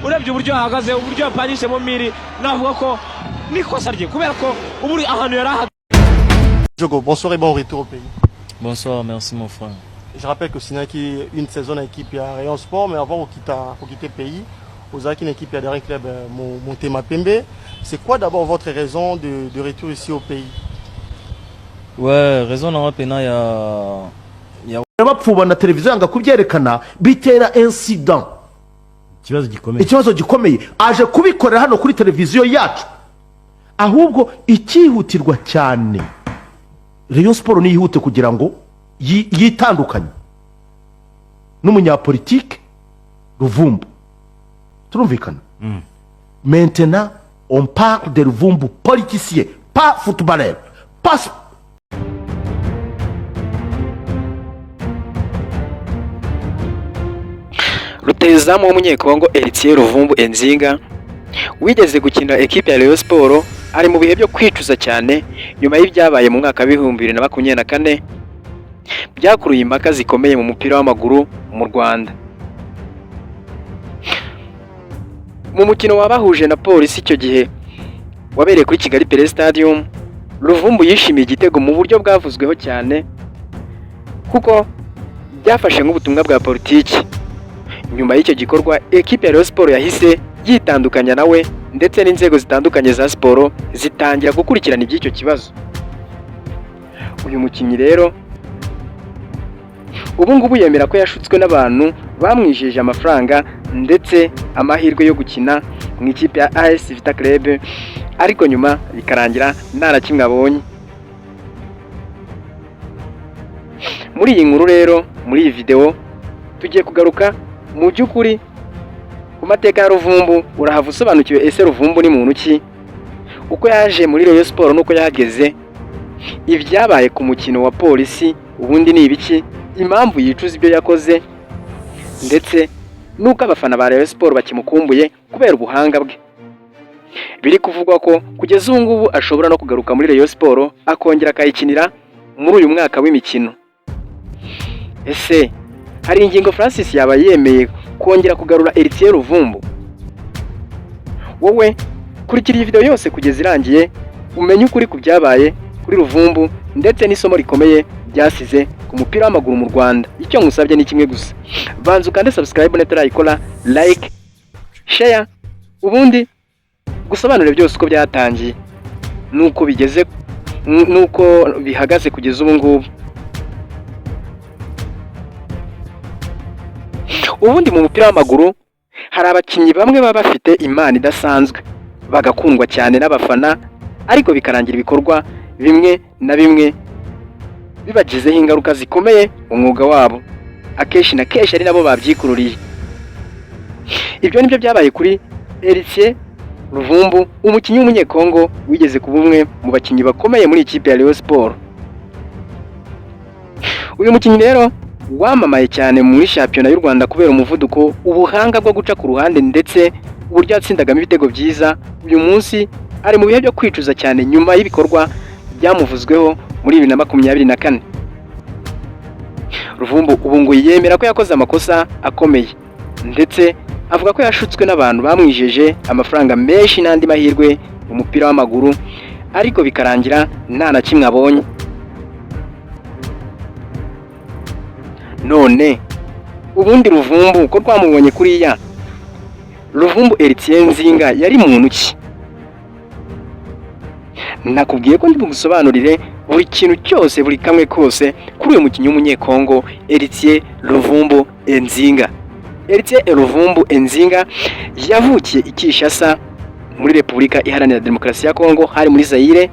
urebye uburyo ahagaze uburyo yapanyishe mu miri navuga ko nikosa rye kubera ko uburi ahantu yari Jogo, bonsoir et bon retour au pays. Bonsoir, merci mon frère. Je rappelle que c'est une saison dans l'équipe à Rayon Sport, mais avant de quitter le pays, vous avez une équipe à derrière club Montema Pembe. C'est quoi d'abord votre raison de retour ici au pays? Ouais, raison dans pena ya bapfuba na televiziyo yanga kubyerekana bitera incident. Ikibazo gikomeye aje kubikorera hano kuri televiziyo yacu. Ahubwo ikihutirwa cyane Rayon Sport ni yihute kugira ngo yitandukanye n'umunyapolitike Ruvumbu. Turumvikana. Maintenant on parle de Ruvumbu politicien, pas footballeur. Pas Rutahizamu w'umunyekongo Eritier Ruvumbu Enzinga wigeze gukina ekipe ya Rayon Sport ari mu bihe byo kwicuza cyane nyuma y'ibyabaye mu mwaka wa 2024 byakuruye impaka zikomeye mu mupira w'amaguru mu Rwanda. Mu mukino wabahuje na Polisi icyo gihe wabereye kuri Kigali Pele Stadium, Ruvumbu yishimiye igitego mu buryo bwavuzweho cyane kuko byafashe nk'ubutumwa bwa politiki. Nyuma y'icyo gikorwa ekipe ya Rayon Sport yahise yitandukanya nawe ndetse n'inzego zitandukanye za siporo zitangira gukurikirana iby'icyo kibazo. Uyu mukinnyi rero ubu ngubu yemera ko yashutswe n'abantu bamwijeje amafaranga ndetse amahirwe yo gukina mu ikipe ya AS Vita Club, ariko nyuma bikarangira nta na kimwe abonye. Muri iyi nkuru rero, muri iyi video tugiye kugaruka mu by'ukuri ku mateka ya Ruvumbu. Urahava usobanukiwe ese Ruvumbu ni muntu ki, uko yaje muri Rayon Sport nuko yahageze, ibyabaye ku mukino wa Polisi ubundi ni ibiki, impamvu yicuza ibyo yakoze, ndetse nuko abafana ba Rayon Sport bakimukumbuye kubera ubuhanga bwe. Biri kuvugwa ko kugeza ubu ngubu ashobora no kugaruka muri Rayon Sport akongera akayikinira muri uyu mwaka w'imikino. Ese hari ingingo Francis yaba yemeye kongera kugarura Eritier Ruvumbu? Wowe kurikira iyi video yose kugeza irangiye umenye ukuri ku byabaye kuri Ruvumbu ndetse n'isomo rikomeye byasize ku mupira w'amaguru mu Rwanda. Icyo ngusabye ni kimwe gusa, banza ukande subscribe netarayikora, like, share, ubundi gusobanurira byose uko byatangiye nuko bigeze nuko bihagaze kugeza ubu ngubu. Ubundi mu mupira w'amaguru hari abakinnyi bamwe baba bafite imana idasanzwe bagakundwa cyane n'abafana, ariko bikarangira ibikorwa bimwe na bimwe bibagizeho ingaruka zikomeye mu mwuga wabo, akenshi na kenshi ari nabo babyikururiye. Ibyo nibyo byabaye kuri Eritier Ruvumbu, umukinnyi w'umunyekongo wigeze kuba umwe mu bakinnyi bakomeye muri ikipe ya Rayon Sport. Uyu mukinnyi rero wamamaye cyane muri shampiyona y'u Rwanda kubera umuvuduko, ubuhanga bwo guca ku ruhande ndetse uburyo yatsindagamo ibitego byiza. Uyu munsi ari mu bihe byo kwicuza cyane nyuma y'ibikorwa byamuvuzweho muri 2024. Ruvumbu ubu ngo yemera ko yakoze amakosa akomeye ndetse avuga ko yashutswe n'abantu bamwijeje amafaranga menshi n'andi mahirwe mu mupira w'amaguru, ariko bikarangira nta na kimwe abonye. None ubundi Ruvumbu ko twamubonye kuriya, Ruvumbu Eritier Nzinga yari muntu ki? Nakubwiye ko ndi bugusobanurire buri kintu cyose, buri kamwe kose kuri uyu mukinnyi w'umunyekongo Eritier Ruvumbu Enzinga. Eritier Ruvumbu Enzinga yavukiye i Kinshasa muri Repubulika Iharanira Demokarasi ya Kongo, hari muri Zaire,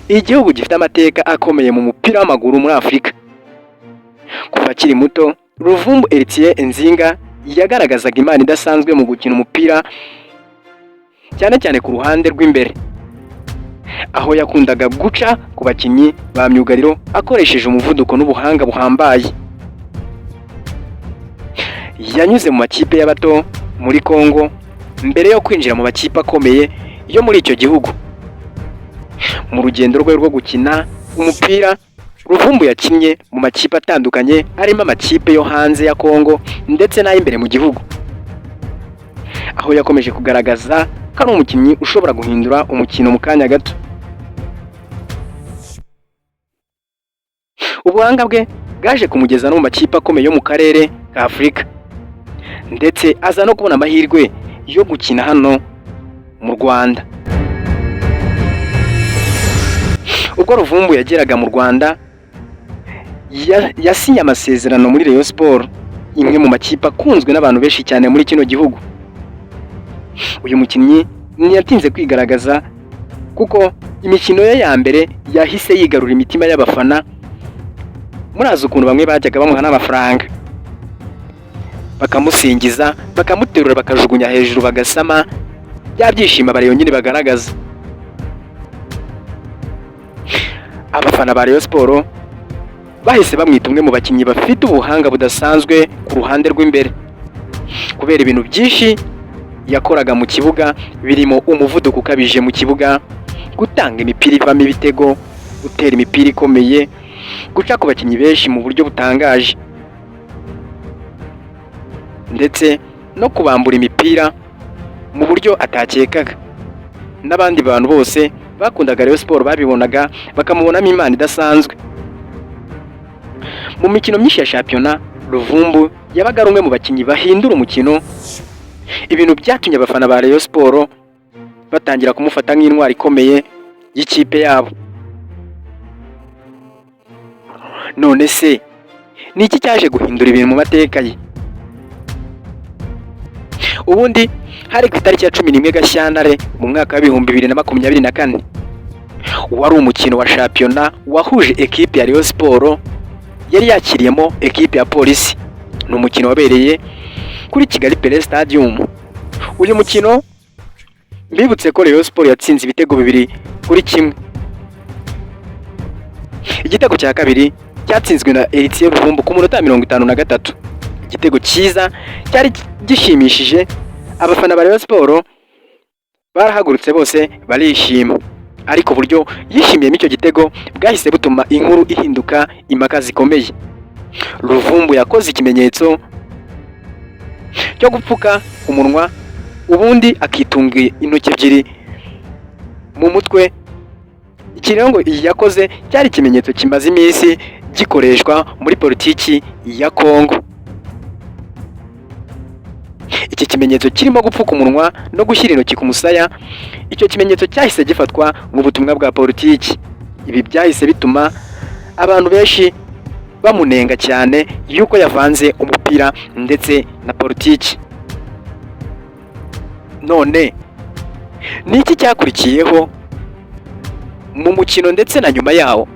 igihugu gifite amateka akomeye mu mupira w'amaguru muri Afurika. Kuva akiri muto, Ruvumbu Eritier Enzinga yagaragazaga imana idasanzwe mu gukina umupira, cyane cyane ku ruhande rw'imbere, aho yakundaga guca ku bakinnyi ba myugariro akoresheje umuvuduko n'ubuhanga buhambaye. Yanyuze mu makipe y'abato muri Kongo mbere yo kwinjira mu makipe akomeye yo muri icyo gihugu. Mu rugendo rwe rwo gukina umupira, Ruvumbu yakinnye mu makipe atandukanye, harimo amakipe yo hanze ya Kongo ndetse n'ay'imbere mu gihugu. aho yakomeje kugaragaza ko ari umukinnyi ushobora guhindura umukino mu kanya gato. Ubuhanga bwe bwaje kumugeza no mu makipe akomeye yo mu karere ka Afurika, ndetse aza no kubona amahirwe yo gukina hano mu Rwanda. Ubwo Ruvumbu yageraga mu Rwanda yasinye amasezerano muri Rayon Sport, imwe mu makipe akunzwe n'abantu benshi cyane muri kino gihugu. Uyu mukinnyi ntiyatinze kwigaragaza kuko imikino ye ya mbere yahise yigarura imitima y'abafana. Murazi ukuntu bamwe bajyaga bamuha n'amafaranga, bakamusingiza, bakamuterura, bakajugunya hejuru, bagasama, bya byishimo bari yonyine bagaragaza. Abafana ba Rayon Sport bahise bamwita umwe mu bakinnyi bafite ubuhanga budasanzwe ku ruhande rw'imbere, kubera ibintu byinshi yakoraga mu kibuga, birimo umuvuduko ukabije mu kibuga, gutanga imipira ivamo ibitego, gutera imipira ikomeye, guca ku bakinnyi benshi mu buryo butangaje, ndetse no kubambura imipira mu buryo atakekaga. N'abandi bantu bose bakundaga Rayon Sport babibonaga bakamubonamo impano idasanzwe. Mu mikino myinshi ya shampiyona, Ruvumbu yabaga ari umwe mu bakinnyi bahindura umukino, ibintu byatumye abafana ba Rayon Sport batangira kumufata nk'intwari ikomeye y'ikipe yabo. None se ni iki cyaje guhindura ibintu mu mateka ye? Ubundi hari ku itariki ya 11 Gashyantare mu mwaka wa 2024, wari umukino wa shampiyona wahuje ekipe ya Rayon Sport yari yakiriyemo ekipe ya Polisi. Ni umukino wabereye kuri Kigali Pele Stadium. Uyu mukino mbibutse ko Rayon Sport yatsinze ibitego 2-1. Igitego cya kabiri cyatsinzwe na Etienne Ruvumbu ku munota 53. Igitego cyiza cyari gishimishije, abafana ba Rayon Sport barahagurutse bose barishima, ariko uburyo yishimiyemo icyo gitego bwahise butuma inkuru ihinduka impaka zikomeye. Ruvumbu yakoze ikimenyetso cyo gupfuka umunwa, ubundi akitunga intoki ebyiri mu mutwe. Ikirango yakoze cyari ikimenyetso kimaze iminsi gikoreshwa muri politiki ya Kongo. Iki kimenyetso kirimo gupfuka umunwa no gushyira intoki ku musaya, icyo kimenyetso cyahise gifatwa mu butumwa bwa politiki. Ibi byahise bituma abantu benshi bamunenga cyane yuko yavanze umupira ndetse na politiki. None ni iki cyakurikiyeho mu mukino ndetse na nyuma yawo?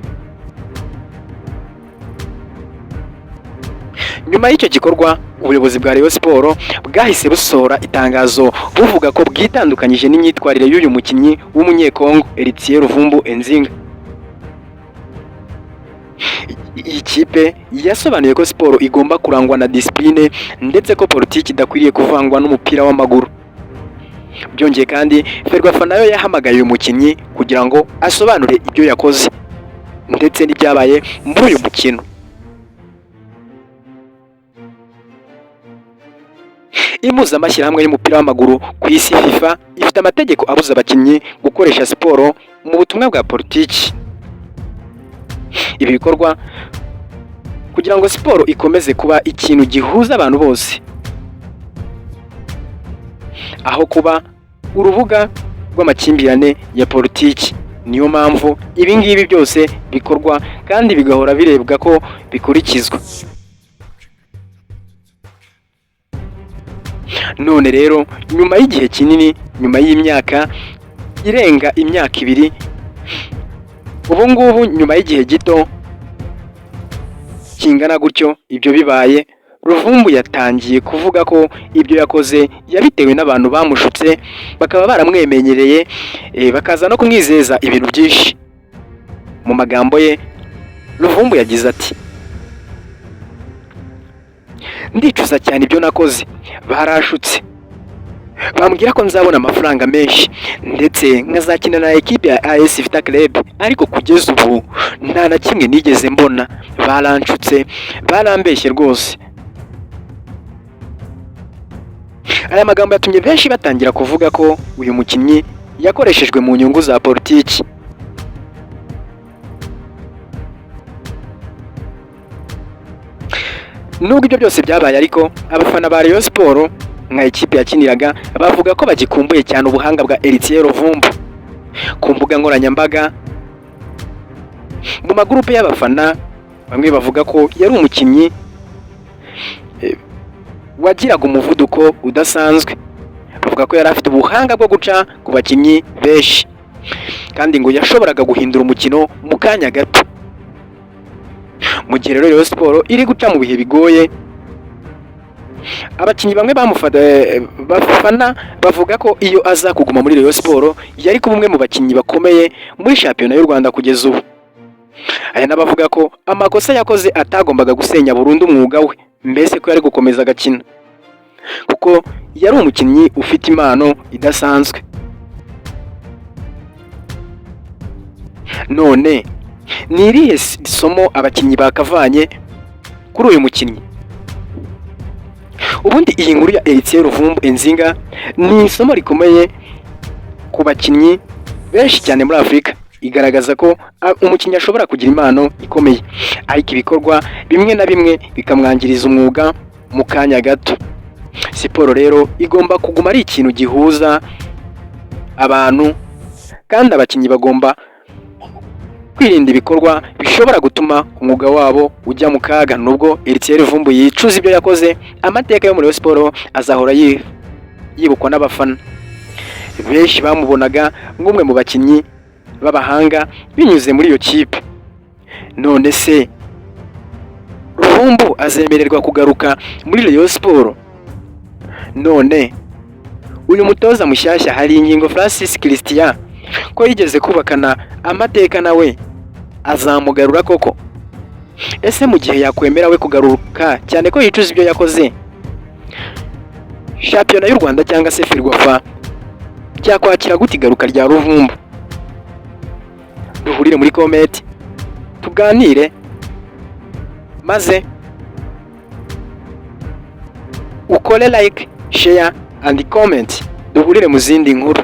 Nyuma y'icyo gikorwa, ubuyobozi bwa Rayon Sport bwahise busohora itangazo buvuga ko bwitandukanyije n'imyitwarire y'uyu mukinnyi w'umunyekongo Etienne Ruvumbu Enzinga. Iyi kipe yasobanuye ko siporo igomba kurangwa na discipline ndetse ko politiki idakwiriye kuvangwa n'umupira w'amaguru. Byongeye kandi Ferwafa nayo yahamagaye uyu mukinnyi kugira ngo asobanure ibyo yakoze ndetse n'ibyabaye muri uyu mukino. Impuzamashyirahamwe y'umupira w'amaguru ku isi FIFA ifite amategeko abuza abakinnyi gukoresha siporo mu butumwa bwa politiki. Ibi bikorwa kugira ngo siporo ikomeze kuba ikintu gihuza abantu bose, aho kuba urubuga rw'amakimbirane ya politiki. Niyo mpamvu ibi ngibi byose bikorwa kandi bigahora birebwa ko bikurikizwa. None rero nyuma y'igihe kinini, nyuma y'imyaka irenga imyaka 2, ubu ngubu nyuma y'igihe gito kingana gutyo ibyo bibaye, Ruvumbu yatangiye kuvuga ko ibyo yakoze yabitewe n'abantu bamushutse, bakaba baramwemenyereye, bakaza no kumwizeza ibintu byinshi. Mu magambo ye, Ruvumbu yagize ati: ndicuza cyane ibyo nakoze, barashutse, bambwira ko nzabona amafaranga menshi ndetse nkazakina na ekipe ya AS Vita Club, ariko kugeza ubu nta na kimwe nigeze mbona. Baranshutse, barambeshye rwose. aya magambo yatumye benshi batangira kuvuga ko uyu mukinnyi yakoreshejwe mu nyungu za politiki. Nubwo ibyo byose byabaye ariko abafana ba Rayon Sport nka ikipe yakiniraga bavuga ko bagikumbuye cyane ubuhanga bwa Eritier Ruvumbu. Ku mbuga nkoranyambaga mu magurupe y'abafana bamwe bavuga ko yari umukinnyi wagiraga umuvuduko udasanzwe, bavuga ko yari afite ubuhanga bwo guca ku bakinnyi benshi kandi ngo yashoboraga guhindura umukino mu kanya gato. Mu gihe rero Rayon Sport iri guca mu bihe bigoye, abakinnyi bamwe bafana bavuga ko iyo aza kuguma muri Rayon Sport yari kuba umwe mu bakinnyi bakomeye muri shampiyona y'u Rwanda kugeza ubu. Aya n'abavuga ko amakosa yakoze atagombaga gusenya burundu umwuga we, mbese ko yari gukomeza agakina kuko yari umukinnyi ufite impano idasanzwe. None ni irihe somo abakinnyi bakavanye kuri uyu mukinnyi? Ubundi iyi nkuru ya Eritier Ruvumbu Enzinga ni isomo rikomeye ku bakinnyi benshi cyane muri Afurika, igaragaza ko umukinnyi ashobora kugira impano ikomeye ariko ibikorwa bimwe na bimwe bikamwangiriza umwuga mu kanya gato. Siporo rero igomba kuguma ari ikintu gihuza abantu kandi abakinnyi bagomba kwirinda ibikorwa bishobora gutuma umwuga wabo ujya mu kaga. Nubwo Eritier Ruvumbu yicuza ibyo yakoze, amateka yo muri Rayon Sport azahora yibukwa n'abafana benshi bamubonaga nk'umwe mu bakinnyi b'abahanga binyuze muri iyo kipe. None se Ruvumbu azemererwa kugaruka muri Rayon Sport? None uyu mutoza mushyashya hari ingingo Francis Christian ko yigeze kubakana amateka nawe azamugarura koko? Ese mu gihe yakwemera we kugaruka cyane ko yicuza ibyo yakoze, shampiyona y'u Rwanda cyangwa se Ferwafa cyakwakira gute igaruka rya Ruvumbu? Duhurire muri comment tuganire maze ukore like, share and comment. Duhurire mu zindi nkuru.